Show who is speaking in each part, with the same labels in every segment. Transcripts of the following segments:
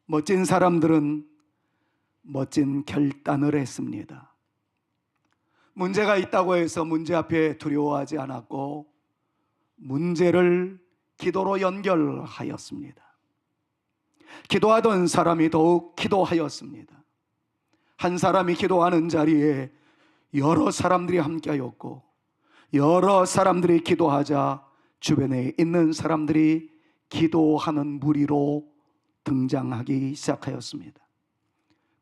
Speaker 1: 멋진 사람들은 멋진 결단을 했습니다. 문제가 있다고 해서 문제 앞에 두려워하지 않았고 문제를 기도로 연결하였습니다. 기도하던 사람이 더욱 기도하였습니다. 한 사람이 기도하는 자리에 여러 사람들이 함께하였고 여러 사람들이 기도하자 주변에 있는 사람들이 기도하는 무리로 등장하기 시작하였습니다.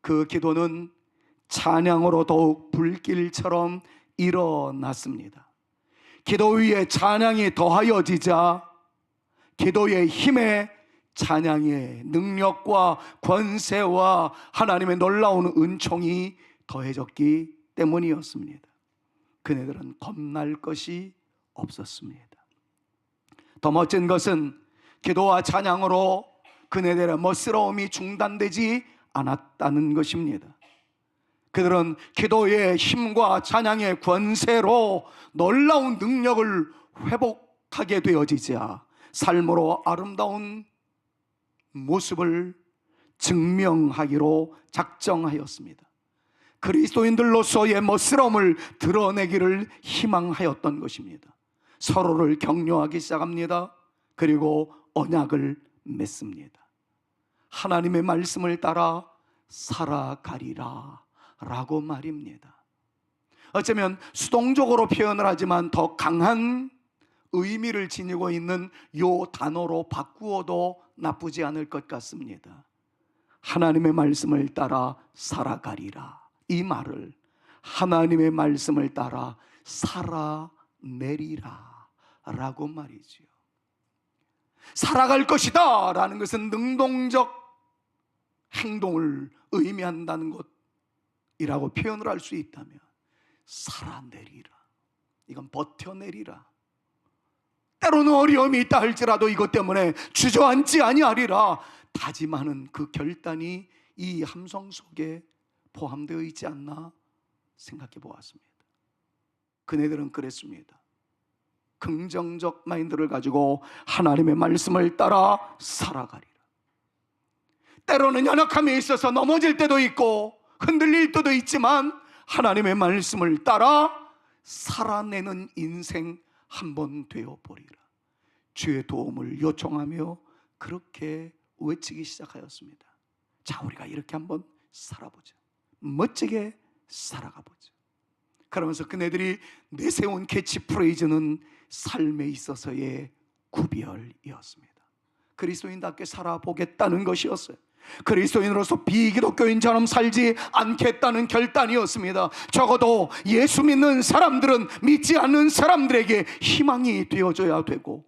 Speaker 1: 그 기도는 찬양으로 더욱 불길처럼 일어났습니다. 기도 위에 찬양이 더하여지자 기도의 힘에 찬양의 능력과 권세와 하나님의 놀라운 은총이 더해졌기 때문이었습니다. 그네들은 겁날 것이 없었습니다. 더 멋진 것은 기도와 찬양으로 그네들의 멋스러움이 중단되지 않았다는 것입니다. 그들은 기도의 힘과 찬양의 권세로 놀라운 능력을 회복하게 되어지자 삶으로 아름다운 모습을 증명하기로 작정하였습니다. 그리스도인들로서의 멋스러움을 드러내기를 희망하였던 것입니다. 서로를 격려하기 시작합니다. 그리고 언약을 맺습니다. 하나님의 말씀을 따라 살아가리라 라고 말입니다. 어쩌면 수동적으로 표현을 하지만 더 강한 의미를 지니고 있는 이 단어로 바꾸어도 나쁘지 않을 것 같습니다. 하나님의 말씀을 따라 살아가리라, 이 말을 하나님의 말씀을 따라 살아내리라 라고 말이지요. 살아갈 것이다 라는 것은 능동적 행동을 의미한다는 것이라고 표현을 할 수 있다면, 살아내리라, 이건 버텨내리라, 때로는 어려움이 있다 할지라도 이것 때문에 주저앉지 아니하리라 다짐하는 그 결단이 이 함성 속에 포함되어 있지 않나 생각해 보았습니다. 그네들은 그랬습니다. 긍정적 마인드를 가지고 하나님의 말씀을 따라 살아가리라. 때로는 연약함에 있어서 넘어질 때도 있고 흔들릴 때도 있지만 하나님의 말씀을 따라 살아내는 인생 한번 되어보리라. 주의 도움을 요청하며 그렇게 외치기 시작하였습니다. 자, 우리가 이렇게 한번 살아보자. 멋지게 살아가보자. 그러면서 그네들이 내세운 캐치프레이즈는 삶에 있어서의 구별이었습니다. 그리스도인답게 살아보겠다는 것이었어요. 그리스도인으로서 비기독교인처럼 살지 않겠다는 결단이었습니다. 적어도 예수 믿는 사람들은 믿지 않는 사람들에게 희망이 되어줘야 되고,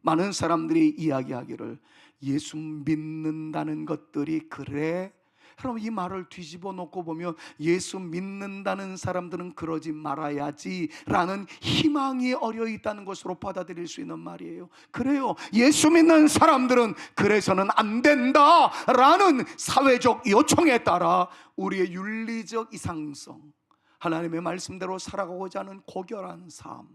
Speaker 1: 많은 사람들이 이야기하기를 예수 믿는다는 것들이 그래? 그럼 이 말을 뒤집어 놓고 보면 예수 믿는다는 사람들은 그러지 말아야지 라는 희망이 어려 있다는 것으로 받아들일 수 있는 말이에요. 그래요, 예수 믿는 사람들은 그래서는 안 된다 라는 사회적 요청에 따라 우리의 윤리적 이상성, 하나님의 말씀대로 살아가고자 하는 고결한 삶,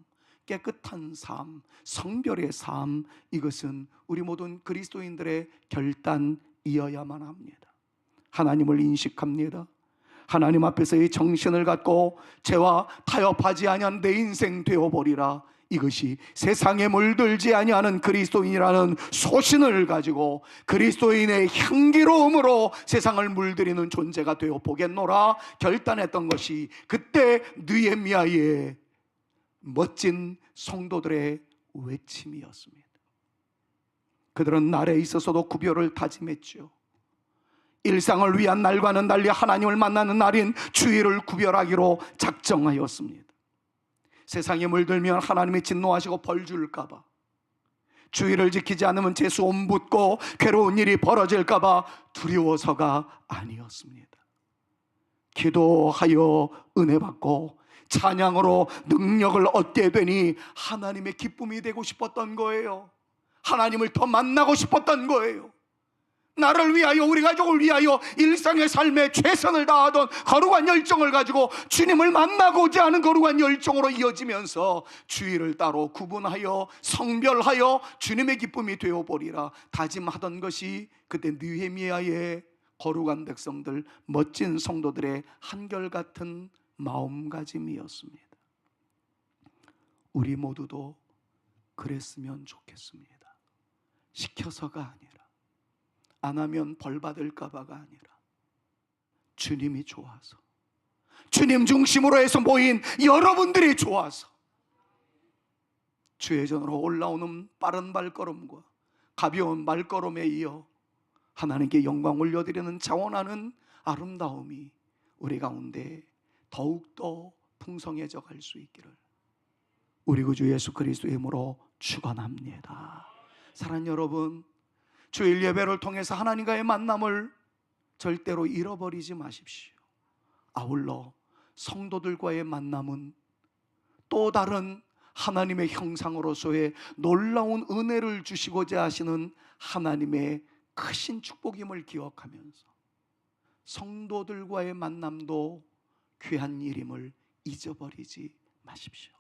Speaker 1: 깨끗한 삶, 성별의 삶, 이것은 우리 모든 그리스도인들의 결단이어야만 합니다. 하나님을 인식합니다. 하나님 앞에서의 정신을 갖고 죄와 타협하지 아니한 내 인생 되어버리라, 이것이 세상에 물들지 아니하는 그리스도인이라는 소신을 가지고 그리스도인의 향기로움으로 세상을 물들이는 존재가 되어 보겠노라 결단했던 것이 그때 느헤미야의 멋진 성도들의 외침이었습니다. 그들은 날에 있어서도 구별을 다짐했죠. 일상을 위한 날과는 달리 하나님을 만나는 날인 주일을 구별하기로 작정하였습니다. 세상에 물들면 하나님이 진노하시고 벌 줄까봐, 주일을 지키지 않으면 재수 옴붙고 괴로운 일이 벌어질까봐 두려워서가 아니었습니다. 기도하여 은혜 받고 찬양으로 능력을 얻게 되니 하나님의 기쁨이 되고 싶었던 거예요. 하나님을 더 만나고 싶었던 거예요. 나를 위하여, 우리 가족을 위하여 일상의 삶에 최선을 다하던 거룩한 열정을 가지고 주님을 만나고자 하는 거룩한 열정으로 이어지면서 주일을 따로 구분하여 성별하여 주님의 기쁨이 되어버리라 다짐하던 것이 그때 느헤미야의 거룩한 백성들, 멋진 성도들의 한결같은 마음가짐이었습니다. 우리 모두도 그랬으면 좋겠습니다. 시켜서가 아니라, 안 하면 벌 받을까 봐가 아니라, 주님이 좋아서, 주님 중심으로 해서 모인 여러분들이 좋아서 주의 전으로 올라오는 빠른 발걸음과 가벼운 발걸음에 이어 하나님께 영광 올려드리는 자원하는 아름다움이 우리 가운데 더욱더 풍성해져 갈 수 있기를 우리 구주 예수 그리스도의 이름으로 축원합니다. 사랑하는 여러분, 주일 예배를 통해서 하나님과의 만남을 절대로 잃어버리지 마십시오. 아울러 성도들과의 만남은 또 다른 하나님의 형상으로서의 놀라운 은혜를 주시고자 하시는 하나님의 크신 축복임을 기억하면서 성도들과의 만남도 귀한 일임을 잊어버리지 마십시오.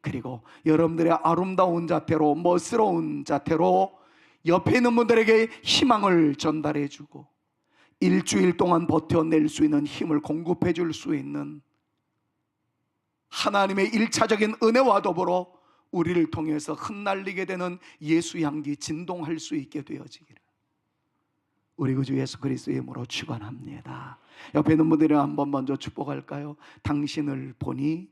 Speaker 1: 그리고 여러분들의 아름다운 자태로, 멋스러운 자태로 옆에 있는 분들에게 희망을 전달해 주고 일주일 동안 버텨낼 수 있는 힘을 공급해 줄 수 있는 하나님의 일차적인 은혜와 더불어 우리를 통해서 흩날리게 되는 예수 향기 진동할 수 있게 되어지기를 우리 구주 예수 그리스도의 이름으로 축원합니다. 옆에 있는 분들이 한번 먼저 축복할까요? 당신을 보니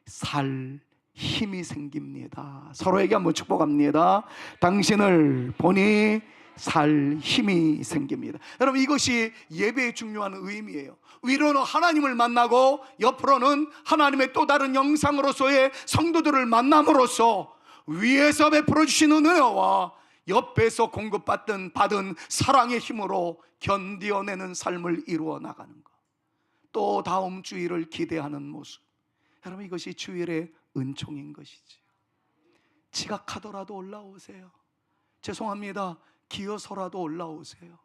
Speaker 1: 살 힘이 생깁니다. 서로에게 한번 축복합니다. 당신을 보니 살 힘이 생깁니다. 여러분, 이것이 예배의 중요한 의미예요. 위로는 하나님을 만나고 옆으로는 하나님의 또 다른 영상으로서의 성도들을 만남으로써 위에서 베풀어 주시는 은혜와 옆에서 공급받은 사랑의 힘으로 견디어내는 삶을 이루어 나가는 것, 또 다음 주일을 기대하는 모습, 여러분, 이것이 주일의 은총인 것이지. 지각하더라도 올라오세요. 죄송합니다. 기어서라도 올라오세요.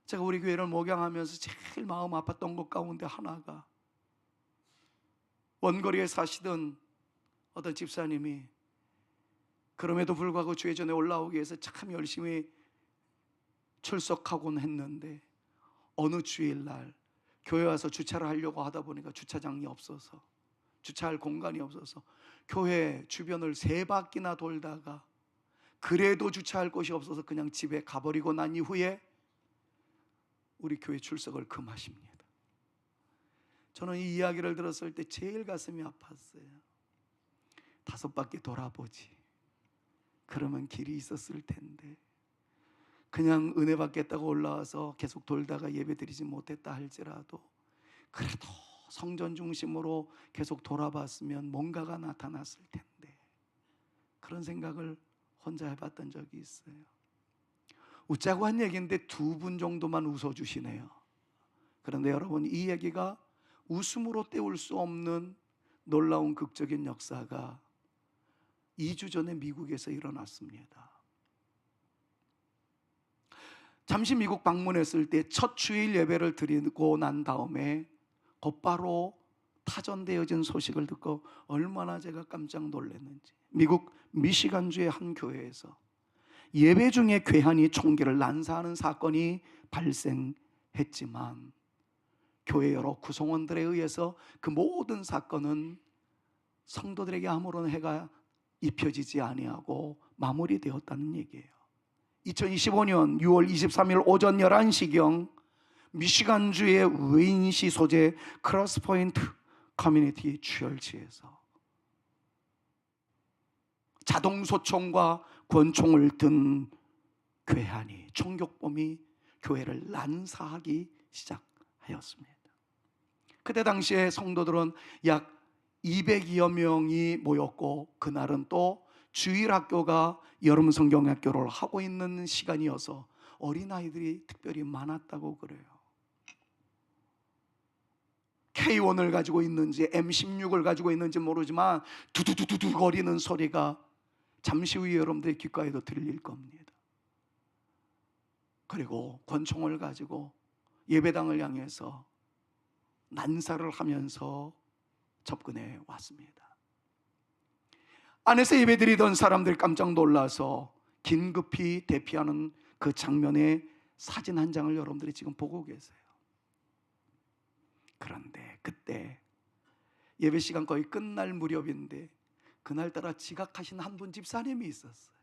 Speaker 1: 제가 우리 교회를 목양하면서 제일 마음 아팠던 것 가운데 하나가, 원거리에 사시던 어떤 집사님이 그럼에도 불구하고 주의 전에 올라오기 위해서 참 열심히 출석하곤 했는데 어느 주일날 교회 와서 주차를 하려고 하다 보니까 주차장이 없어서, 주차할 공간이 없어서 교회 주변을 3바퀴나 돌다가 그래도 주차할 곳이 없어서 그냥 집에 가버리고 난 이후에 우리 교회 출석을 금하십니다. 저는 이 이야기를 들었을 때 제일 가슴이 아팠어요. 5바퀴 돌아보지, 그러면 길이 있었을 텐데 그냥 은혜 받겠다고 올라와서 계속 돌다가 예배 드리지 못했다 할지라도 그래도 성전 중심으로 계속 돌아봤으면 뭔가가 나타났을 텐데, 그런 생각을 혼자 해봤던 적이 있어요. 웃자고 한 얘기인데 2분 정도만 웃어주시네요. 그런데 여러분, 이 얘기가 웃음으로 때울 수 없는 놀라운 극적인 역사가 2주 전에 미국에서 일어났습니다. 잠시 미국 방문했을 때 첫 주일 예배를 드리고 난 다음에 곧바로 타전되어진 소식을 듣고 얼마나 제가 깜짝 놀랐는지, 미국 미시간주의 한 교회에서 예배 중에 괴한이 총기를 난사하는 사건이 발생했지만 교회 여러 구성원들에 의해서 그 모든 사건은 성도들에게 아무런 해가 입혀지지 아니하고 마무리되었다는 얘기예요. 2025년 6월 23일 오전 11시경 미시간주의 웨인시 소재 크로스포인트 커뮤니티 추열지에서 자동소총과 권총을 든 괴한이, 총격범이 교회를 난사하기 시작하였습니다. 그때 당시에 성도들은 약 200여 명이 모였고, 그날은 또 주일학교가 여름 성경학교를 하고 있는 시간이어서 어린아이들이 특별히 많았다고 그래요. K1을 가지고 있는지 M16을 가지고 있는지 모르지만 두두두두 거리는 소리가 잠시 후에 여러분들의 귓가에도 들릴 겁니다. 그리고 권총을 가지고 예배당을 향해서 난사를 하면서 접근해 왔습니다. 안에서 예배드리던 사람들이 깜짝 놀라서 긴급히 대피하는 그 장면의 사진 한 장을 여러분들이 지금 보고 계세요. 그런데 그때 예배 시간 거의 끝날 무렵인데 그날따라 지각하신 한 분 집사님이 있었어요.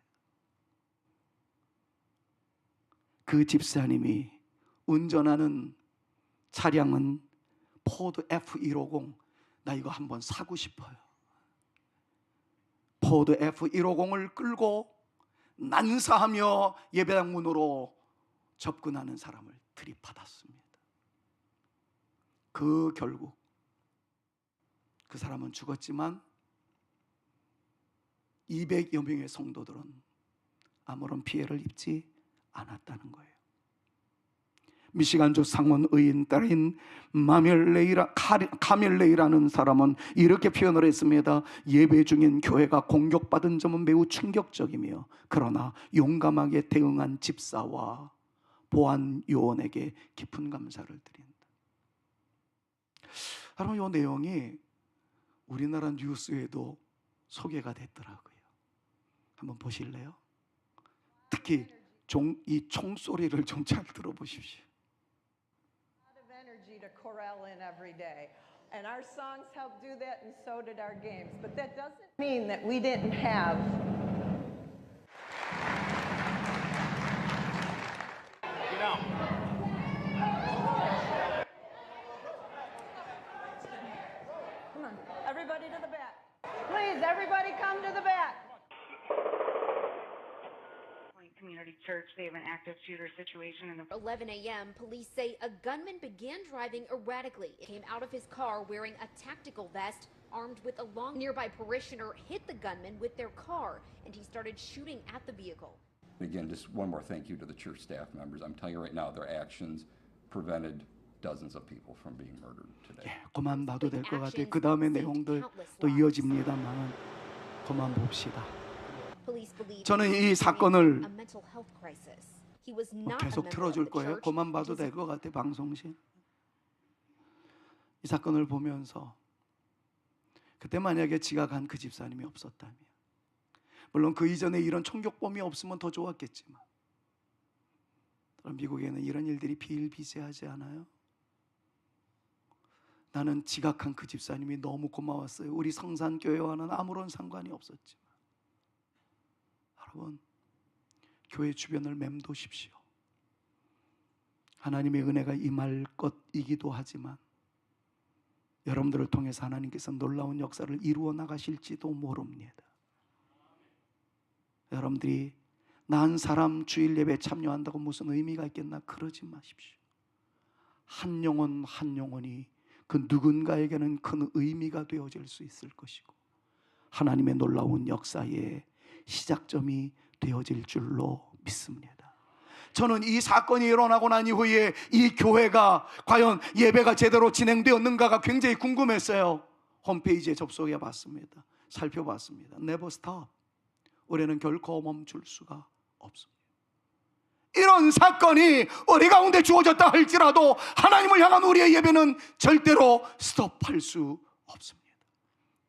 Speaker 1: 그 집사님이 운전하는 차량은 포드 F150. 나 이거 한번 사고 싶어요. 포드 F150을 끌고 난사하며 예배당 문으로 접근하는 사람을 들이받았습니다. 결국 그 사람은 죽었지만 200여 명의 성도들은 아무런 피해를 입지 않았다는 거예요. 미시간주 상원 의인 딸인 카밀레이라는 사람은 이렇게 표현을 했습니다. 예배 중인 교회가 공격받은 점은 매우 충격적이며 그러나 용감하게 대응한 집사와 보안 요원에게 깊은 감사를 드린다. 여러분, 이 내용이 우리나라 뉴스에도 소개가 됐더라고요. 한번 보실래요? 특히 이 총소리를 좀 잘 들어보십시오.
Speaker 2: To corral in every day. And our songs help do that, and so did our games. But that doesn't mean that we didn't have. Come on, everybody to the back. Please, everybody come to the back.
Speaker 3: Community Church, they have an active shooter situation in the
Speaker 4: 11 a.m., police say a gunman began driving erratically. He came out of his car wearing a tactical vest, armed with a long. Nearby parishioner hit the gunman with their car, and he started shooting at the vehicle.
Speaker 5: Again, just one more thank you to the church staff members. I'm telling you right now, their actions prevented dozens of people from being murdered today.
Speaker 1: 그만 봐도 될 것 같아요. 그 다음에 내용들 또 이어집니다만 그만 봅시다. 저는 이 사건을 계속 틀어줄 거예요. 그만 봐도 될 것 같아요. 방송실. 이 사건을 보면서 그때 만약에 지각한 그 집사님이 없었다면, 물론 그 이전에 이런 총격범이 없으면 더 좋았겠지만, 미국에는 이런 일들이 비일비재하지 않아요? 나는 지각한 그 집사님이 너무 고마웠어요. 우리 성산교회와는 아무런 상관이 없었지만, 여러분, 교회 주변을 맴도십시오. 하나님의 은혜가 임할 것이기도 하지만 여러분들을 통해서 하나님께서 놀라운 역사를 이루어 나가실지도 모릅니다. 여러분들이 난 사람 주일 예배 참여한다고 무슨 의미가 있겠나? 그러지 마십시오. 한 영혼 한 영혼이 그 누군가에게는 큰 의미가 되어질 수 있을 것이고 하나님의 놀라운 역사의 시작점이 되어질 줄로 믿습니다. 저는 이 사건이 일어나고 난 이후에 이 교회가 과연 예배가 제대로 진행되었는가가 굉장히 궁금했어요. 홈페이지에 접속해 봤습니다. 살펴봤습니다. Never stop. 우리는 결코 멈출 수가 없습니다. 이런 사건이 우리 가운데 주어졌다 할지라도 하나님을 향한 우리의 예배는 절대로 스톱할 수 없습니다.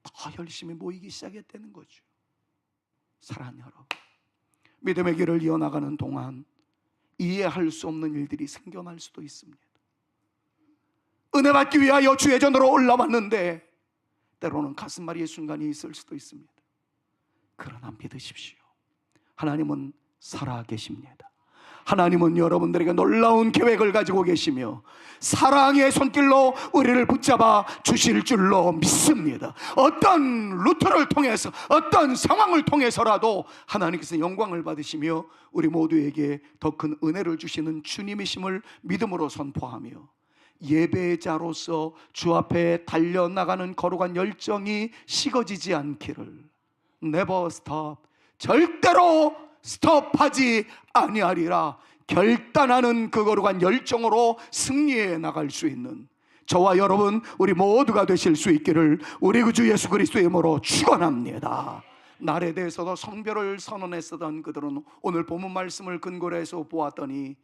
Speaker 1: 더 열심히 모이기 시작했다는 거죠. 사랑하는 여러분, 믿음의 길을 이어나가는 동안 이해할 수 없는 일들이 생겨날 수도 있습니다. 은혜 받기 위하여 주의 전으로 올라왔는데 때로는 가슴앓이의 순간이 있을 수도 있습니다. 그러나 믿으십시오. 하나님은 살아계십니다. 하나님은 여러분들에게 놀라운 계획을 가지고 계시며 사랑의 손길로 우리를 붙잡아 주실 줄로 믿습니다. 어떤 루트를 통해서, 어떤 상황을 통해서라도 하나님께서 영광을 받으시며 우리 모두에게 더 큰 은혜를 주시는 주님이심을 믿음으로 선포하며 예배자로서 주 앞에 달려나가는 거룩한 열정이 식어지지 않기를, Never stop, 절대로 스톱하지 아니하리라, 결단하는 그 거룩한 열정으로 승리해 나갈 수 있는 저와 여러분 우리 모두가 되실 수 있기를 우리 구주 예수 그리스도의 이름으로 축원합니다. 날에 대해서도 성별을 선언했었던 그들은 오늘 본문 말씀을 근거로 해서 보았더니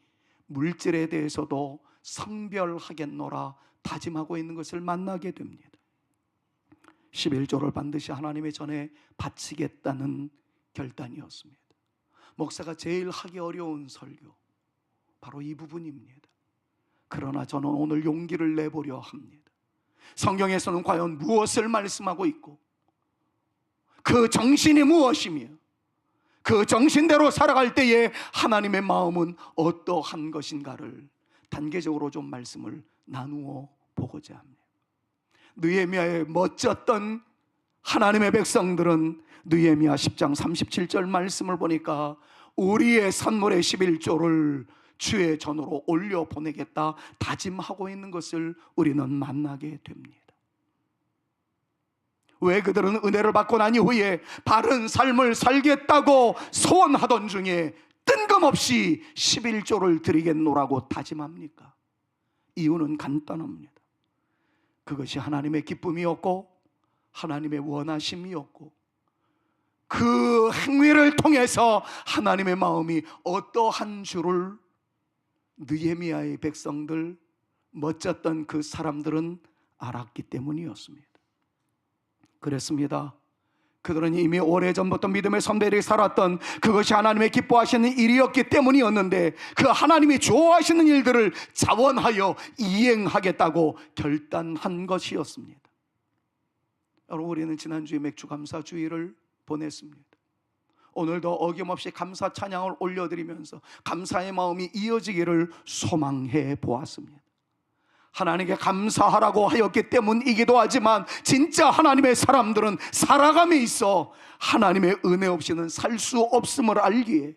Speaker 1: 물질에 대해서도 성별하겠노라 다짐하고 있는 것을 만나게 됩니다. 11조를 반드시 하나님의 전에 바치겠다는 결단이었습니다. 목사가 제일 하기 어려운 설교, 바로 이 부분입니다. 그러나 저는 오늘 용기를 내보려 합니다. 성경에서는 과연 무엇을 말씀하고 있고, 그 정신이 무엇이며, 그 정신대로 살아갈 때에 하나님의 마음은 어떠한 것인가를 단계적으로 좀 말씀을 나누어 보고자 합니다. 느헤미야의 멋졌던 하나님의 백성들은 느헤미야 10장 37절 말씀을 보니까 우리의 산물의 11조를 주의 전으로 올려 보내겠다 다짐하고 있는 것을 우리는 만나게 됩니다. 왜 그들은 은혜를 받고 난 이후에 바른 삶을 살겠다고 소원하던 중에 뜬금없이 11조를 드리겠노라고 다짐합니까? 이유는 간단합니다. 그것이 하나님의 기쁨이었고 하나님의 원하심이었고, 그 행위를 통해서 하나님의 마음이 어떠한 줄을 느헤미야의 백성들, 멋졌던 그 사람들은 알았기 때문이었습니다. 그랬습니다. 그들은 이미 오래전부터 믿음의 선배들이 살았던 그것이 하나님의 기뻐하시는 일이었기 때문이었는데, 그 하나님이 좋아하시는 일들을 자원하여 이행하겠다고 결단한 것이었습니다. 여러분, 우리는 지난주에 맥주 감사 주일을 보냈습니다. 오늘도 어김없이 감사 찬양을 올려드리면서 감사의 마음이 이어지기를 소망해 보았습니다. 하나님께 감사하라고 하였기 때문이기도 하지만, 진짜 하나님의 사람들은 살아감에 있어 하나님의 은혜 없이는 살 수 없음을 알기에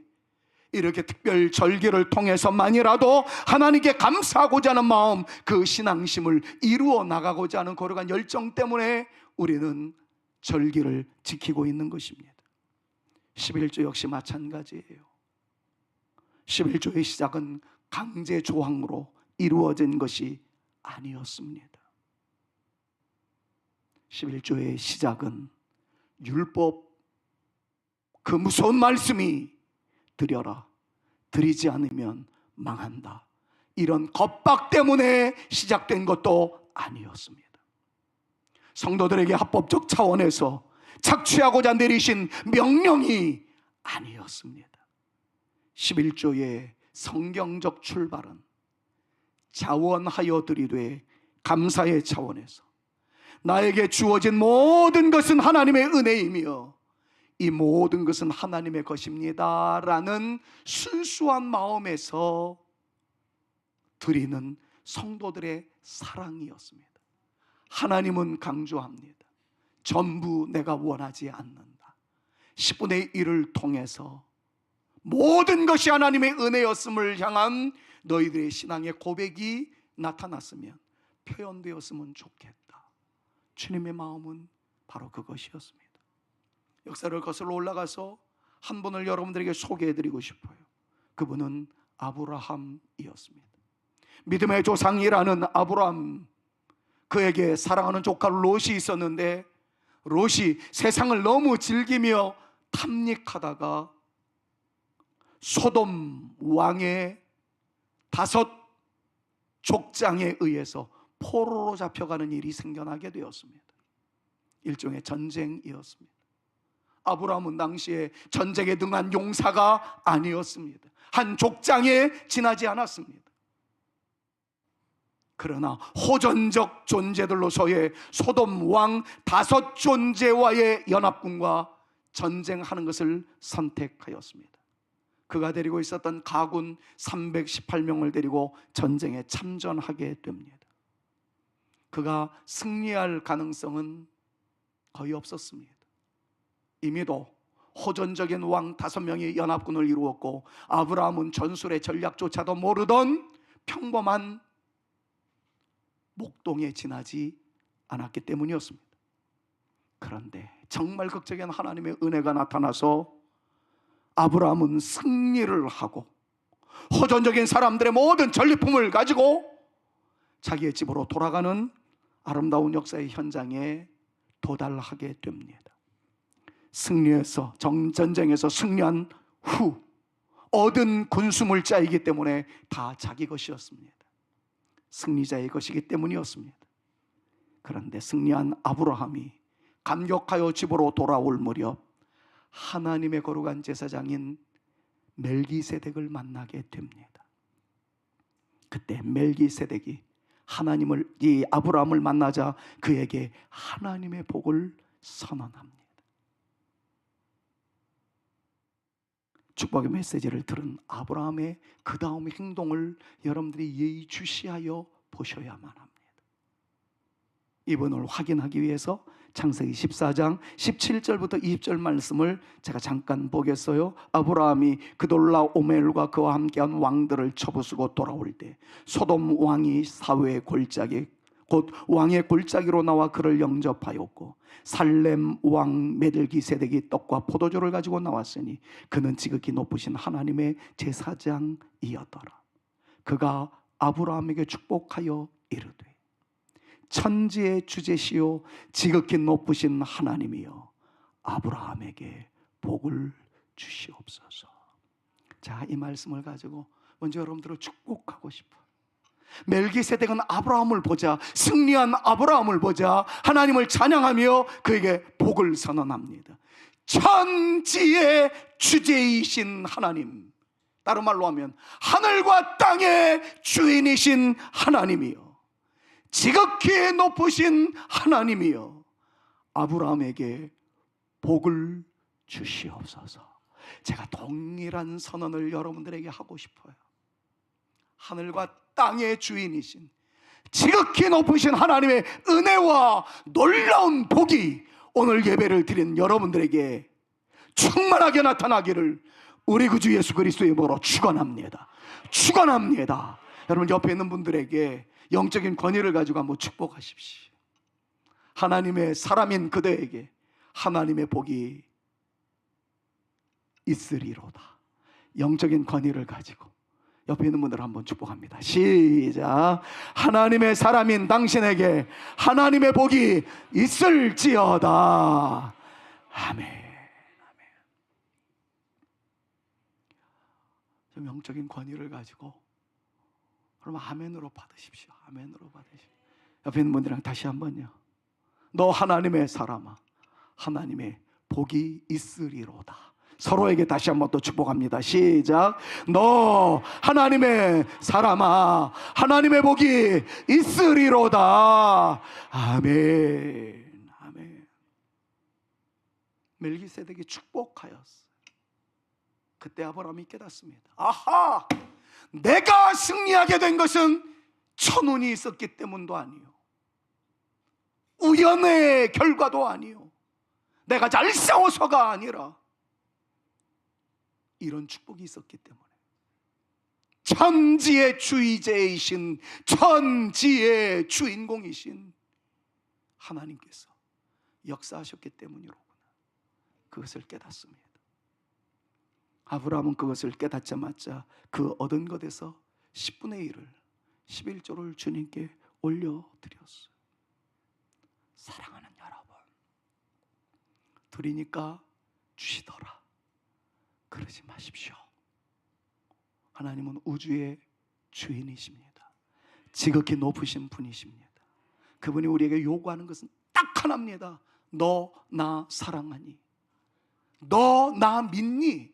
Speaker 1: 이렇게 특별 절기를 통해서만이라도 하나님께 감사하고자 하는 마음, 그 신앙심을 이루어 나가고자 하는 거룩한 열정 때문에 우리는 절기를 지키고 있는 것입니다. 11조 역시 마찬가지예요. 11조의 시작은 강제 조항으로 이루어진 것이 아니었습니다. 11조의 시작은 율법, 그 무서운 말씀이 드려라, 드리지 않으면 망한다, 이런 겁박 때문에 시작된 것도 아니었습니다. 성도들에게 합법적 차원에서 착취하고자 내리신 명령이 아니었습니다. 11조의 성경적 출발은 자원하여 드리되 감사의 차원에서 나에게 주어진 모든 것은 하나님의 은혜이며 이 모든 것은 하나님의 것입니다 라는 순수한 마음에서 드리는 성도들의 사랑이었습니다. 하나님은 강조합니다. 전부 내가 원하지 않는다. 10분의 1을 통해서 모든 것이 하나님의 은혜였음을 향한 너희들의 신앙의 고백이 나타났으면, 표현되었으면 좋겠다. 주님의 마음은 바로 그것이었습니다. 역사를 거슬러 올라가서 한 분을 여러분들에게 소개해드리고 싶어요. 그분은 아브라함이었습니다. 믿음의 조상이라는 아브라함, 그에게 사랑하는 조카 롯이 있었는데, 롯이 세상을 너무 즐기며 탐닉하다가 소돔 왕의 5 족장에 의해서 포로로 잡혀가는 일이 생겨나게 되었습니다. 일종의 전쟁이었습니다. 아브라함은 당시에 전쟁에 능한 용사가 아니었습니다. 한 족장에 지나지 않았습니다. 그러나 호전적 존재들로서의 소돔 왕 5 존재와의 연합군과 전쟁하는 것을 선택하였습니다. 그가 데리고 있었던 가군 318명을 데리고 전쟁에 참전하게 됩니다. 그가 승리할 가능성은 거의 없었습니다. 이미도 호전적인 왕 5명이 연합군을 이루었고, 아브라함은 전술의 전략조차도 모르던 평범한 목동에 지나지 않았기 때문이었습니다. 그런데 정말 극적인 하나님의 은혜가 나타나서 아브라함은 승리를 하고 호전적인 사람들의 모든 전리품을 가지고 자기의 집으로 돌아가는 아름다운 역사의 현장에 도달하게 됩니다. 승리해서 전쟁에서 승리한 후 얻은 군수물자이기 때문에 다 자기 것이었습니다. 승리자의 것이기 때문이었습니다. 그런데 승리한 아브라함이 감격하여 집으로 돌아올 무렵 하나님의 거룩한 제사장인 멜기세덱을 만나게 됩니다. 그때 멜기세덱이 이 아브라함을 만나자 그에게 하나님의 복을 선언합니다. 축복의 메시지를 들은 아브라함의 그 다음 행동을 여러분들이 예의주시하여 보셔야만 합니다. 이번을 확인하기 위해서 창세기 14장 17절부터 20절 말씀을 제가 잠깐 보겠어요. 아브라함이 그돌라오멜과 그와 함께한 왕들을 쳐부수고 돌아올 때 소돔 왕이 사회의 골짜기 곧 왕의 골짜기로 나와 그를 영접하였고 살렘 왕 메들기세덱이 떡과 포도주를 가지고 나왔으니 그는 지극히 높으신 하나님의 제사장이었더라. 그가 아브라함에게 축복하여 이르되 천지의 주제시요 지극히 높으신 하나님이여 아브라함에게 복을 주시옵소서. 자, 이 말씀을 가지고 먼저 여러분들을 축복하고 싶어요. 멜기세덱은 아브라함을 보자, 승리한 아브라함을 보자 하나님을 찬양하며 그에게 복을 선언합니다. 천지의 주제이신 하나님, 다른 말로 하면 하늘과 땅의 주인이신 하나님이여 지극히 높으신 하나님이여 아브라함에게 복을 주시옵소서. 제가 동일한 선언을 여러분들에게 하고 싶어요. 하늘과 땅의 주인이신 지극히 높으신 하나님의 은혜와 놀라운 복이 오늘 예배를 드린 여러분들에게 충만하게 나타나기를 우리 구주 예수 그리스도의 이름으로 축원합니다. 축원합니다. 여러분 옆에 있는 분들에게 영적인 권위를 가지고 한번 축복하십시오. 하나님의 사람인 그대에게 하나님의 복이 있으리로다. 영적인 권위를 가지고 옆에 있는 분들 한번 축복합니다. 시작. 하나님의 사람인 당신에게 하나님의 복이 있을지어다. 아멘. 아멘. 좀 영적인 권위를 가지고 그럼 아멘으로 받으십시오. 아멘으로 받으십시오. 옆에 있는 분들이랑 다시 한번요. 너 하나님의 사람아, 하나님의 복이 있으리로다. 서로에게 다시 한번 또 축복합니다. 시작. 너 하나님의 사람아, 하나님의 복이 있으리로다. 아멘. 아멘. 멜기세덱이 축복하였어요. 그때 아브라함이 깨닫습니다. 아하! 내가 승리하게 된 것은 천운이 있었기 때문도 아니요, 우연의 결과도 아니요, 내가 잘 싸워서가 아니라 이런 축복이 있었기 때문에 천지의 주의제이신 천지의 주인공이신 하나님께서 역사하셨기 때문이로구나. 그것을 깨닫습니다. 아브라함은 그것을 깨닫자마자 그 얻은 것에서 10분의 1을 11조를 주님께 올려드렸어요. 사랑하는 여러분, 드리니까 주시더라 그러지 마십시오. 하나님은 우주의 주인이십니다. 지극히 높으신 분이십니다. 그분이 우리에게 요구하는 것은 딱 하나입니다. 너 나 사랑하니? 너 나 믿니?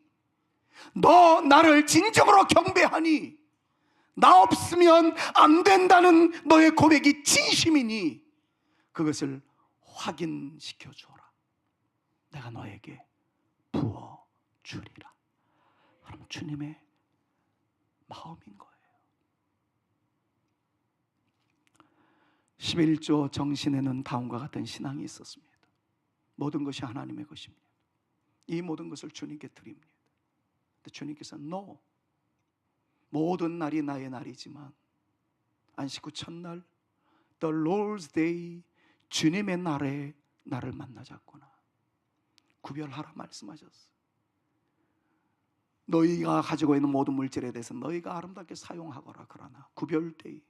Speaker 1: 너 나를 진정으로 경배하니? 나 없으면 안 된다는 너의 고백이 진심이니? 그것을 확인시켜 줘라. 내가 너에게 부어 주리라. 그럼 주님의 마음인 거예요. 11조 정신에는 다음과 같은 신앙이 있었습니다. 모든 것이 하나님의 것입니다. 이 모든 것을 주님께 드립니다. 근데 주님께서 No, 모든 날이 나의 날이지만 안식 후 첫날 The Lord's Day, 주님의 날에 나를 만나자꾸나 구별하라 말씀하셨어요. 너희가 가지고 있는 모든 물질에 대해서 너희가 아름답게 사용하거라. 그러나 구별되이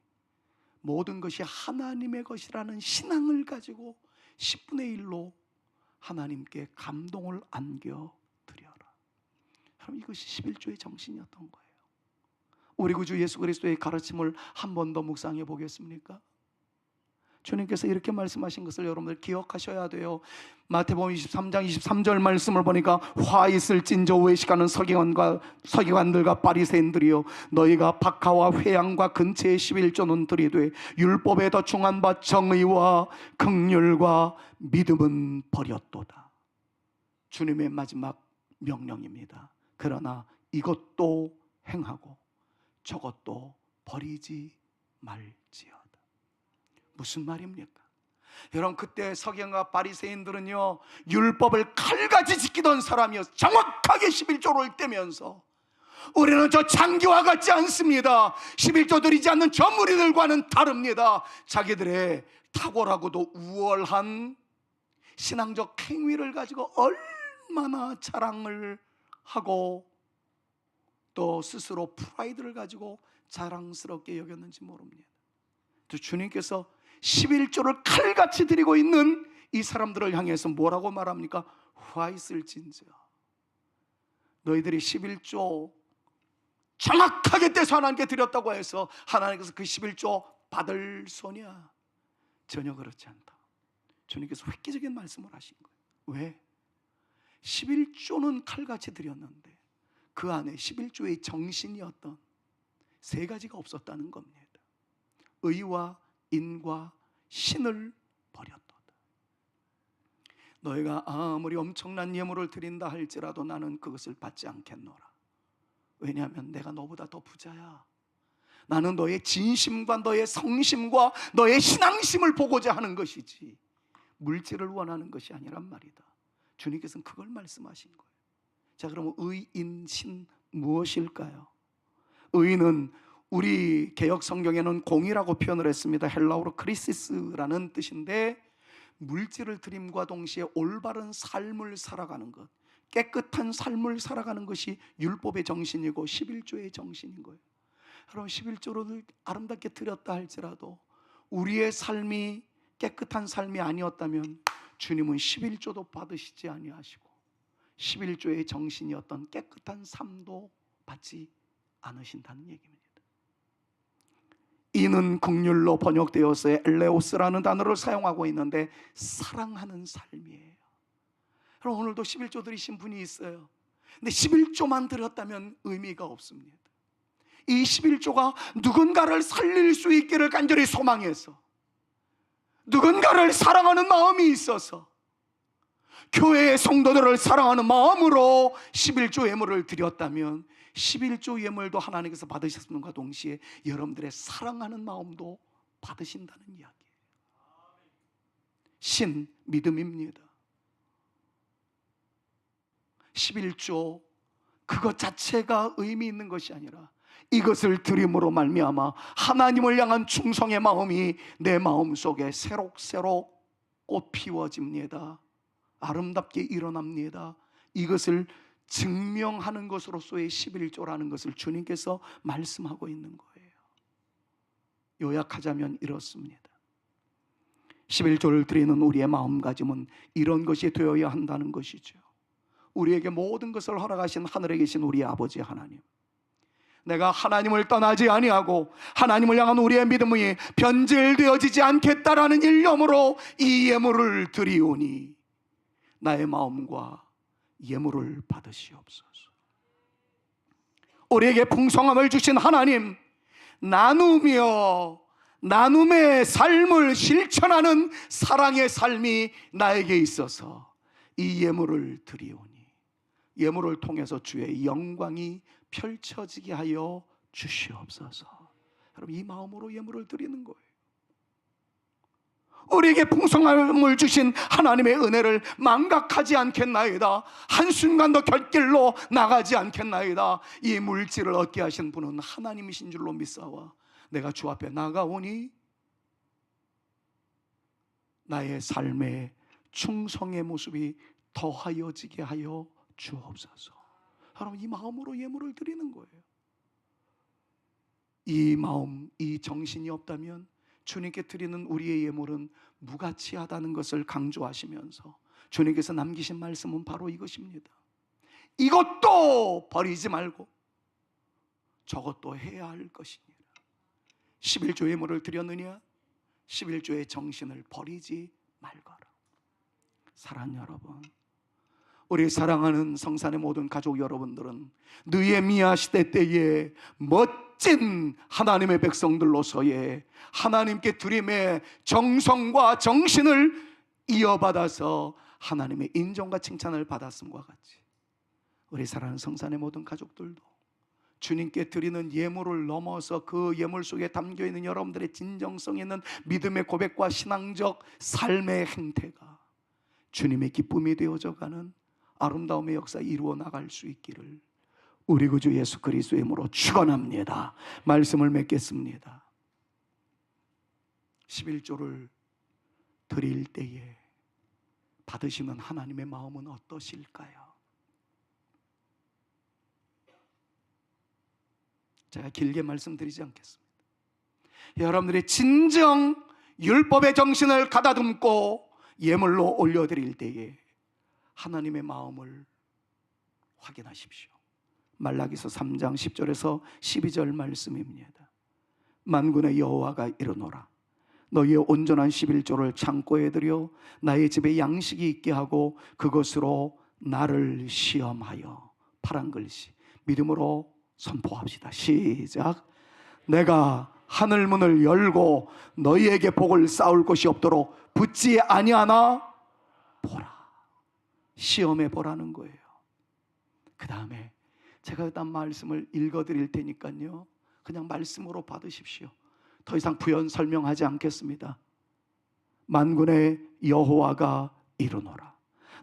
Speaker 1: 모든 것이 하나님의 것이라는 신앙을 가지고 10분의 1로 하나님께 감동을 안겨드려라. 그럼 이것이 11조의 정신이었던 거예요. 우리 구주 예수 그리스도의 가르침을 한 번 더 묵상해 보겠습니까? 주님께서 이렇게 말씀하신 것을 여러분들 기억하셔야 돼요. 마태복음 23장 23절 말씀을 보니까 화 있을진저 외식하는 서기관들과 바리새인들이여 너희가 박하와 회양과 근처의 11조는 들이되 율법에 더 중한 바 정의와 긍휼과 믿음은 버렸도다. 주님의 마지막 명령입니다. 그러나 이것도 행하고 저것도 버리지 말지어다. 무슨 말입니까? 여러분, 그때 서기관과 바리새인들은요 율법을 칼같이 지키던 사람이어서 정확하게 11조를 떼면서 우리는 저 장기와 같지 않습니다. 11조 드리지 않는 저 무리들과는 다릅니다. 자기들의 탁월하고도 우월한 신앙적 행위를 가지고 얼마나 자랑을 하고 또 스스로 프라이드를 가지고 자랑스럽게 여겼는지 모릅니다. 또 주님께서 11조를 칼같이 드리고 있는 이 사람들을 향해서 뭐라고 말합니까? 화 있을진저 너희들이 11조 정확하게 떼서 하나님께 드렸다고 해서 하나님께서 그 11조 받을 소냐? 전혀 그렇지 않다. 주님께서 획기적인 말씀을 하신 거예요. 왜? 11조는 칼같이 드렸는데 그 안에 11조의 정신이었던 세 가지가 없었다는 겁니다. 의와 인과 신을 버렸도다. 너희가 아무리 엄청난 예물을 드린다 할지라도 나는 그것을 받지 않겠노라. 왜냐하면 내가 너보다 더 부자야. 나는 너의 진심과 너의 성심과 너의 신앙심을 보고자 하는 것이지 물질을 원하는 것이 아니란 말이다. 주님께서는 그걸 말씀하신 거예요. 자, 그러면 의인신 무엇일까요? 의는 우리 개역 성경에는 공이라고 표현을 했습니다. 헬라어로 크리시스라는 뜻인데 물질을 드림과 동시에 올바른 삶을 살아가는 것, 깨끗한 삶을 살아가는 것이 율법의 정신이고 11조의 정신인 거예요. 여러분, 11조를 아름답게 드렸다 할지라도 우리의 삶이 깨끗한 삶이 아니었다면 주님은 11조도 받으시지 아니하시고 11조의 정신이었던 깨끗한 삶도 받지 않으신다는 얘기입니다. 이는 긍휼로 번역되어서 엘레오스라는 단어를 사용하고 있는데 사랑하는 삶이에요. 그럼 오늘도 11조 드리신 분이 있어요. 근데 11조만 드렸다면 의미가 없습니다. 이 11조가 누군가를 살릴 수 있기를 간절히 소망해서 누군가를 사랑하는 마음이 있어서 교회의 성도들을 사랑하는 마음으로 11조 예물을 드렸다면 11조 예물도 하나님께서 받으셨음과 동시에 여러분들의 사랑하는 마음도 받으신다는 이야기예요. 신, 믿음입니다. 11조 그것 자체가 의미 있는 것이 아니라 이것을 드림으로 말미암아 하나님을 향한 충성의 마음이 내 마음속에 새록새록 꽃 피워집니다. 아름답게 일어납니다. 이것을 증명하는 것으로서의 11조라는 것을 주님께서 말씀하고 있는 거예요. 요약하자면 이렇습니다. 11조를 드리는 우리의 마음가짐은 이런 것이 되어야 한다는 것이죠. 우리에게 모든 것을 허락하신 하늘에 계신 우리 아버지 하나님, 내가 하나님을 떠나지 아니하고 하나님을 향한 우리의 믿음이 변질되어지지 않겠다라는 일념으로 이 예물을 드리오니 나의 마음과 예물을 받으시옵소서. 우리에게 풍성함을 주신 하나님, 나누며 나눔의 삶을 실천하는 사랑의 삶이 나에게 있어서 이 예물을 드리오니 예물을 통해서 주의 영광이 펼쳐지게 하여 주시옵소서. 여러분, 이 마음으로 예물을 드리는 거예요. 우리에게 풍성함을 주신 하나님의 은혜를 망각하지 않겠나이다. 한순간도 곁길로 나가지 않겠나이다. 이 물질을 얻게 하신 분은 하나님이신 줄로 믿사와 내가 주 앞에 나가오니 나의 삶의 충성의 모습이 더하여지게 하여 주옵소서. 여러분, 이 마음으로 예물을 드리는 거예요. 이 마음, 이 정신이 없다면 주님께 드리는 우리의 예물은 무가치하다는 것을 강조하시면서 주님께서 남기신 말씀은 바로 이것입니다. 이것도 버리지 말고 저것도 해야 할 것이니라. 11조 예물을 드렸느냐? 11조의 정신을 버리지 말거라. 사랑하는 여러분, 우리 사랑하는 성산의 모든 가족 여러분들은 느헤미야 시대 때에 멋진 하나님의 백성들로서의 하나님께 드림의 정성과 정신을 이어받아서 하나님의 인정과 칭찬을 받았음과 같이 우리 사랑하는 성산의 모든 가족들도 주님께 드리는 예물을 넘어서 그 예물 속에 담겨있는 여러분들의 진정성 있는 믿음의 고백과 신앙적 삶의 행태가 주님의 기쁨이 되어져가는 아름다움의 역사 이루어 나갈 수 있기를 우리 구주 예수 그리스도의 이름으로 축원합니다. 말씀을 맺겠습니다. 11조를 드릴 때에 받으시는 하나님의 마음은 어떠실까요? 제가 길게 말씀드리지 않겠습니다. 여러분들의 진정 율법의 정신을 가다듬고 예물로 올려드릴 때에 하나님의 마음을 확인하십시오. 말라기서 3장 10절에서 12절 말씀입니다. 만군의 여호와가 이르노라. 너희의 온전한 11조를 창고에 들여 나의 집에 양식이 있게 하고 그것으로 나를 시험하여. 파란 글씨 믿음으로 선포합시다. 시작. 내가 하늘 문을 열고 너희에게 복을 쌓을 곳이 없도록 붙지 아니하나 보라. 시험해 보라는 거예요. 그 다음에 제가 일단 말씀을 읽어드릴 테니까요, 그냥 말씀으로 받으십시오. 더 이상 부연 설명하지 않겠습니다. 만군의 여호와가 이르노라.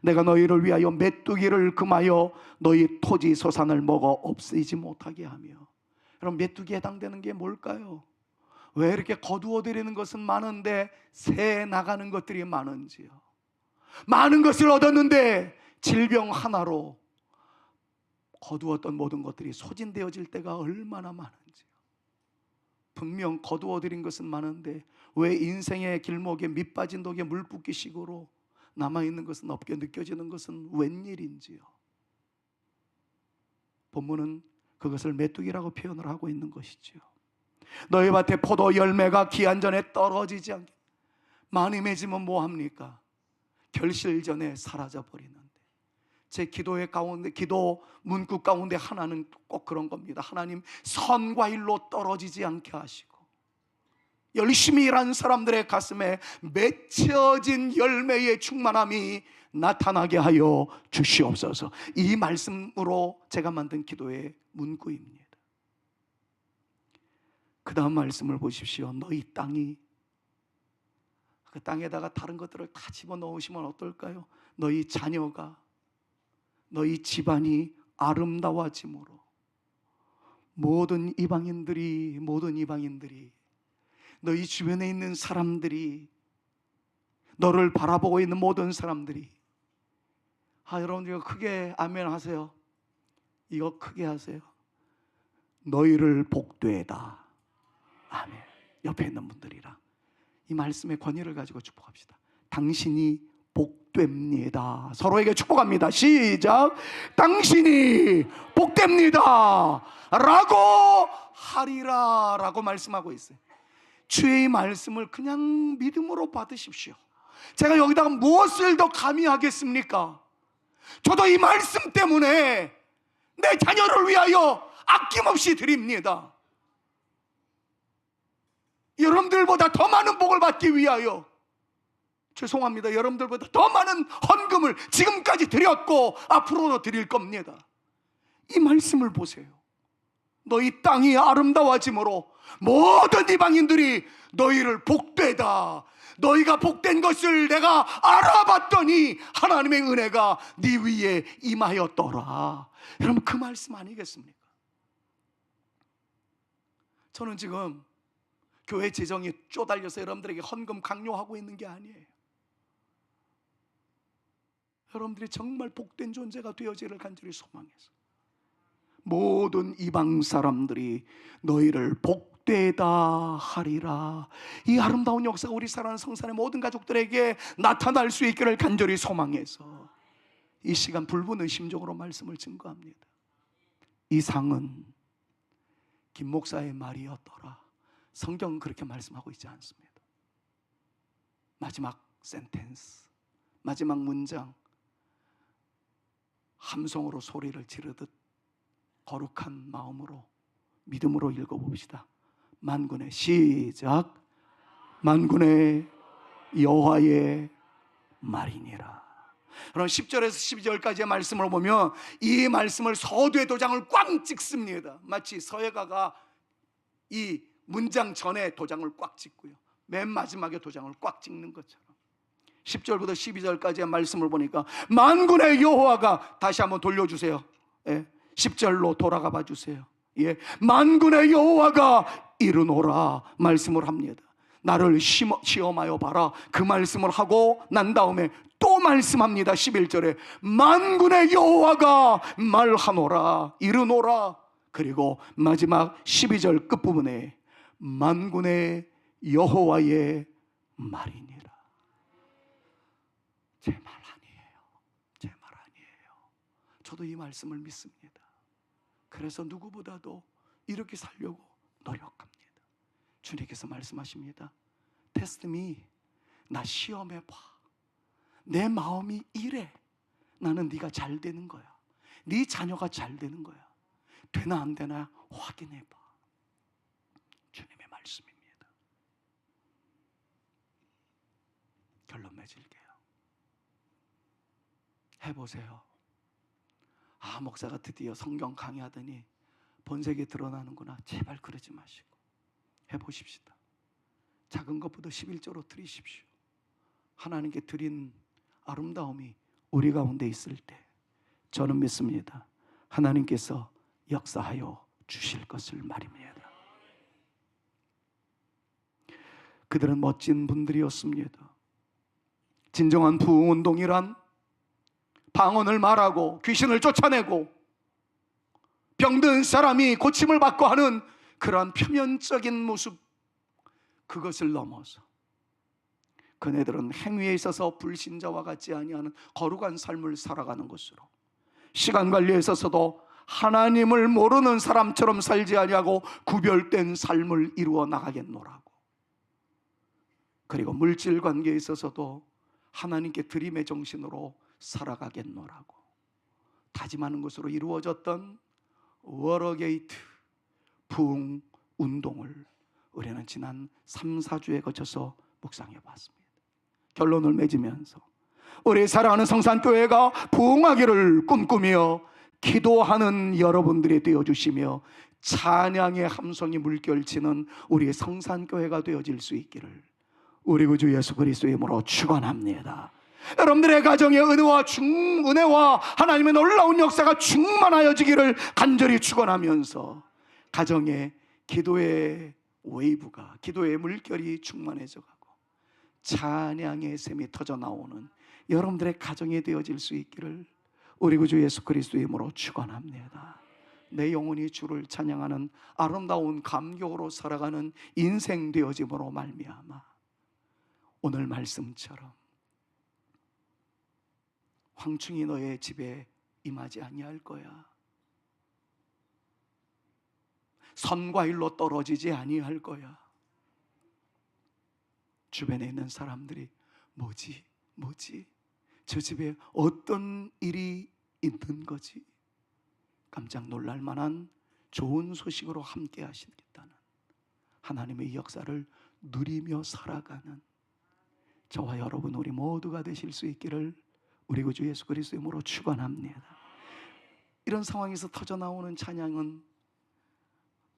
Speaker 1: 내가 너희를 위하여 메뚜기를 금하여 너희 토지 소산을 먹어 없애지 못하게 하며. 여러분, 메뚜기에 해당되는 게 뭘까요? 왜 이렇게 거두어드리는 것은 많은데 새 나가는 것들이 많은지요? 많은 것을 얻었는데 질병 하나로 거두었던 모든 것들이 소진되어질 때가 얼마나 많은지요. 분명 거두어들인 것은 많은데 왜 인생의 길목에 밑빠진 독에 물 붓기 식으로 남아있는 것은 없게 느껴지는 것은 웬일인지요. 본문은 그것을 메뚜기라고 표현을 하고 있는 것이지요. 너희 밭에 포도 열매가 기한 전에 떨어지지 않게. 많이 맺으면 뭐합니까? 결실 전에 사라져 버리는데, 제 기도의 가운데, 기도 문구 가운데 하나는 꼭 그런 겁니다. 하나님, 선과일로 떨어지지 않게 하시고 열심히 일하는 사람들의 가슴에 맺혀진 열매의 충만함이 나타나게 하여 주시옵소서. 이 말씀으로 제가 만든 기도의 문구입니다. 그 다음 말씀을 보십시오. 너희 땅이, 그 땅에다가 다른 것들을 다 집어넣으시면 어떨까요? 너희 자녀가, 너희 집안이 아름다워짐으로 모든 이방인들이 너희 주변에 있는 사람들이, 너를 바라보고 있는 모든 사람들이, 여러분들 이거 크게 아멘 하세요. 이거 크게 하세요. 너희를 복되다. 아멘. 옆에 있는 분들이랑 이 말씀의 권위를 가지고 축복합시다. 당신이 복됩니다. 서로에게 축복합니다. 시작. 당신이 복됩니다 라고 하리라 라고 말씀하고 있어요. 주의 말씀을 그냥 믿음으로 받으십시오. 제가 여기다가 무엇을 더 감히 하겠습니까? 저도 이 말씀 때문에 내 자녀를 위하여 아낌없이 드립니다. 여러분들보다 더 많은 복을 받기 위하여, 죄송합니다, 여러분들보다 더 많은 헌금을 지금까지 드렸고 앞으로도 드릴 겁니다. 이 말씀을 보세요. 너희 땅이 아름다워짐으로 모든 이방인들이 너희를 복되다. 너희가 복된 것을 내가 알아봤더니 하나님의 은혜가 네 위에 임하였더라. 여러분, 그 말씀 아니겠습니까? 저는 지금 교회 재정이 쪼달려서 여러분들에게 헌금 강요하고 있는 게 아니에요. 여러분들이 정말 복된 존재가 되어지기를 간절히 소망해서 모든 이방 사람들이 너희를 복되다 하리라. 이 아름다운 역사가 우리 사랑하는 성산의 모든 가족들에게 나타날 수 있기를 간절히 소망해서 이 시간 불붙는 심정으로 말씀을 증거합니다. 이 상은 김 목사의 말이었더라. 성경은 그렇게 말씀하고 있지 않습니다. 마지막 센텐스, 마지막 문장 함성으로 소리를 지르듯 거룩한 마음으로 믿음으로 읽어봅시다. 만군의 시작. 만군의 여호와의 말이니라. 그럼 10절에서 12절까지의 말씀을 보면 이 말씀을 서두에 도장을 꽝 찍습니다. 마치 서예가가 이 문장 전에 도장을 꽉 찍고요, 맨 마지막에 도장을 꽉 찍는 것처럼 10절부터 12절까지의 말씀을 보니까 만군의 여호와가, 다시 한번 돌려주세요. 10절로 돌아가 봐 주세요. 만군의 여호와가 이르노라 말씀을 합니다. 나를 시험하여 봐라, 그 말씀을 하고 난 다음에 또 말씀합니다. 11절에 만군의 여호와가 말하노라, 이르노라. 그리고 마지막 12절 끝부분에 만군의 여호와의 말이니라. 제 말 아니에요. 제 말 아니에요. 저도 이 말씀을 믿습니다. 그래서 누구보다도 이렇게 살려고 노력합니다. 주님께서 말씀하십니다. Test me. 나 시험해 봐. 내 마음이 이래. 나는 네가 잘 되는 거야. 네 자녀가 잘 되는 거야. 되나 안 되나 확인해 봐. 주님의 말씀입니다. 결론 맺을게요. 해보세요. 목사가 드디어 성경 강의하더니 본색이 드러나는구나. 제발 그러지 마시고 해보십시다. 작은 것부터 11조로 드리십시오. 하나님께 드린 아름다움이 우리 가운데 있을 때 저는 믿습니다. 하나님께서 역사하여 주실 것을 말입니다. 그들은 멋진 분들이었습니다. 진정한 부흥운동이란 방언을 말하고 귀신을 쫓아내고 병든 사람이 고침을 받고 하는 그러한 표면적인 모습, 그것을 넘어서 그네들은 행위에 있어서 불신자와 같지 아니하는 거룩한 삶을 살아가는 것으로, 시간 관리에 있어서도 하나님을 모르는 사람처럼 살지 아니하고 구별된 삶을 이루어 나가겠노라고, 그리고 물질 관계에 있어서도 하나님께 드림의 정신으로 살아가겠노라고 다짐하는 것으로 이루어졌던 워러게이트 부흥 운동을 우리는 지난 3, 4주에 거쳐서 묵상해 봤습니다. 결론을 맺으면서 우리 사랑하는 성산교회가 부흥하기를 꿈꾸며 기도하는 여러분들이 되어주시며 찬양의 함성이 물결치는 우리의 성산교회가 되어질 수 있기를 우리 구주 예수 그리스도의 이름으로 축원합니다. 여러분들의 가정의 은혜와 하나님의 놀라운 역사가 충만하여지기를 간절히 축원하면서 가정의 기도의 웨이브가, 기도의 물결이 충만해져 가고 찬양의 샘이 터져 나오는 여러분들의 가정이 되어질 수 있기를 우리 구주 예수 그리스도의 이름으로 축원합니다. 내 영혼이 주를 찬양하는 아름다운 감격으로 살아가는 인생 되어짐으로 말미암아 오늘 말씀처럼 황충이 너의 집에 임하지 아니할 거야. 선과 일로 떨어지지 아니할 거야. 주변에 있는 사람들이 뭐지? 저 집에 어떤 일이 있는 거지? 깜짝 놀랄 만한 좋은 소식으로 함께 하시겠다는 하나님의 역사를 누리며 살아가는 저와 여러분 우리 모두가 되실 수 있기를 우리 구주 예수 그리스도의 이름으로 축원합니다. 이런 상황에서 터져 나오는 찬양은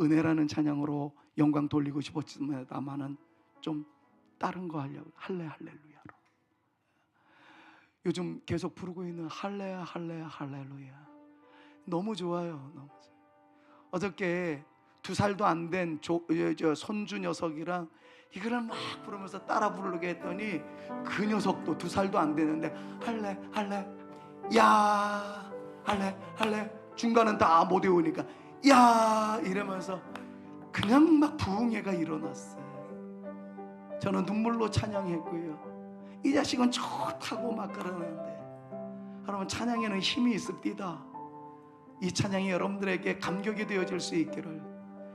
Speaker 1: 은혜라는 찬양으로 영광 돌리고 싶었지만은 좀 다른 거 하려고 할렐루야로 요즘 계속 부르고 있는 할렐루야 너무 좋아요. 너무 좋아요. 어저께 2살도 안 된 손주 녀석이랑 이거를 막 부르면서 따라 부르게 했더니 그 녀석도 2살도 안 되는데 할래 중간은 다 못 외우니까 야 이러면서 그냥 막 부흥회가 일어났어요. 저는 눈물로 찬양했고요. 이 자식은 좋다고 막 그러는데 여러분 찬양에는 힘이 있습니다. 이 찬양이 여러분들에게 감격이 되어질 수 있기를.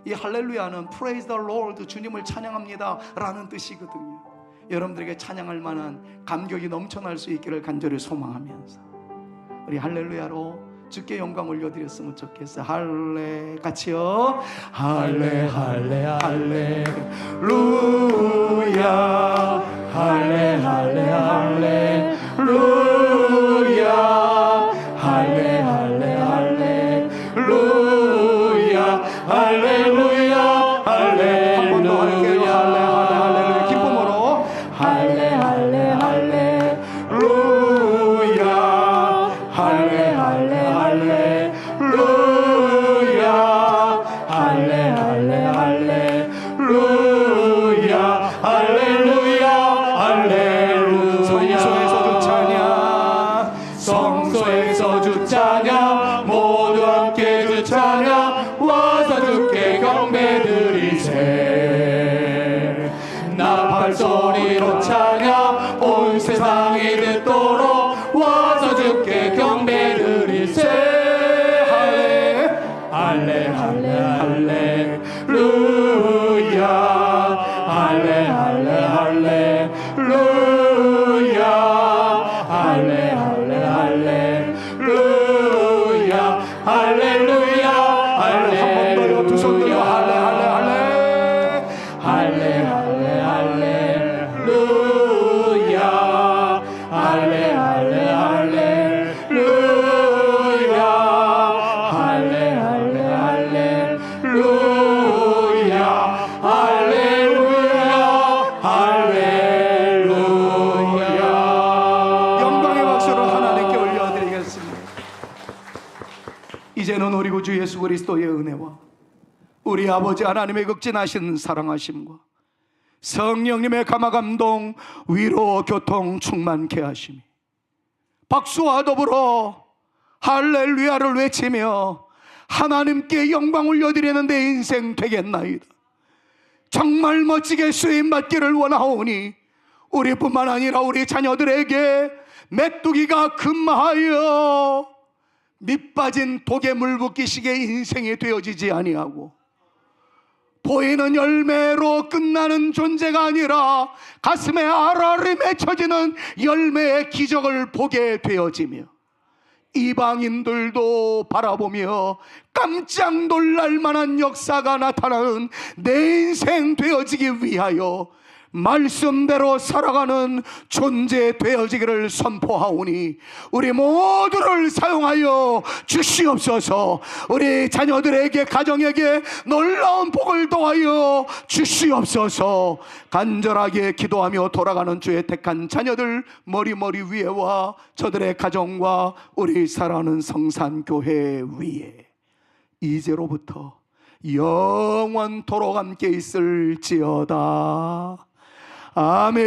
Speaker 1: 이 할렐루야는 Praise the Lord, 주님을 찬양합니다 라는 뜻이거든요. 여러분들에게 찬양할 만한 감격이 넘쳐날 수 있기를 간절히 소망하면서 우리 할렐루야로 주께 영광 올려드렸으면 좋겠어요. 할레 같이요. 할레 할레 할렐루야 할레 할레 할렐루야 할레 할레 할렐루야 할렐루야 할레 한 번 더 할게요. 할레 할레 할렐루야 기쁨으로 할레 할레 할렐루야 할레 할레 할렐루야 할레 할레 할렐루야 할렐루야 할렐루야 성소에서 주 찬양 성소에서 주 찬양 모두 함께 주 찬양 와서 주께 경배드리세 나팔 소리로 찬양 온 세상이 듣도록 와서 주께 경배드리세 할레 할레 할렐루야 할레 할레 할렐루야 할레 할레 할렐루야 할렐루야 할레 한 번 더요 두 손 들어 할레 할레 할레 할레 할렐루야 할레 할레 할렐루야 할레 할레 할렐루야 할렐루야 할렐루야 영광의 박수로 하나님께 올려드리겠습니다. 이제는 우리 구주 예수 그리스도의 은혜와 우리 아버지 하나님의 극진하신 사랑하심과 성령님의 감화감동 위로 교통 충만케 하심이 박수와 더불어 할렐루야를 외치며 하나님께 영광 올려드리는 내 인생 되겠나이다. 정말 멋지게 쓰임받기를 원하오니 우리뿐만 아니라 우리 자녀들에게 메뚜기가 근마하여 밑빠진 독에 물붓기식의 인생이 되어지지 아니하고 보이는 열매로 끝나는 존재가 아니라 가슴에 알알이 맺혀지는 열매의 기적을 보게 되어지며 이방인들도 바라보며 깜짝 놀랄 만한 역사가 나타나는 내 인생 되어지기 위하여 말씀대로 살아가는 존재 되어지기를 선포하오니 우리 모두를 사용하여 주시옵소서. 우리 자녀들에게 가정에게 놀라운 복을 더하여 주시옵소서. 간절하게 기도하며 돌아가는 주의 택한 자녀들 머리 위에와 저들의 가정과 우리 사랑하는 성산교회 위에 이제로부터 영원토록 함께 있을지어다. 아멘.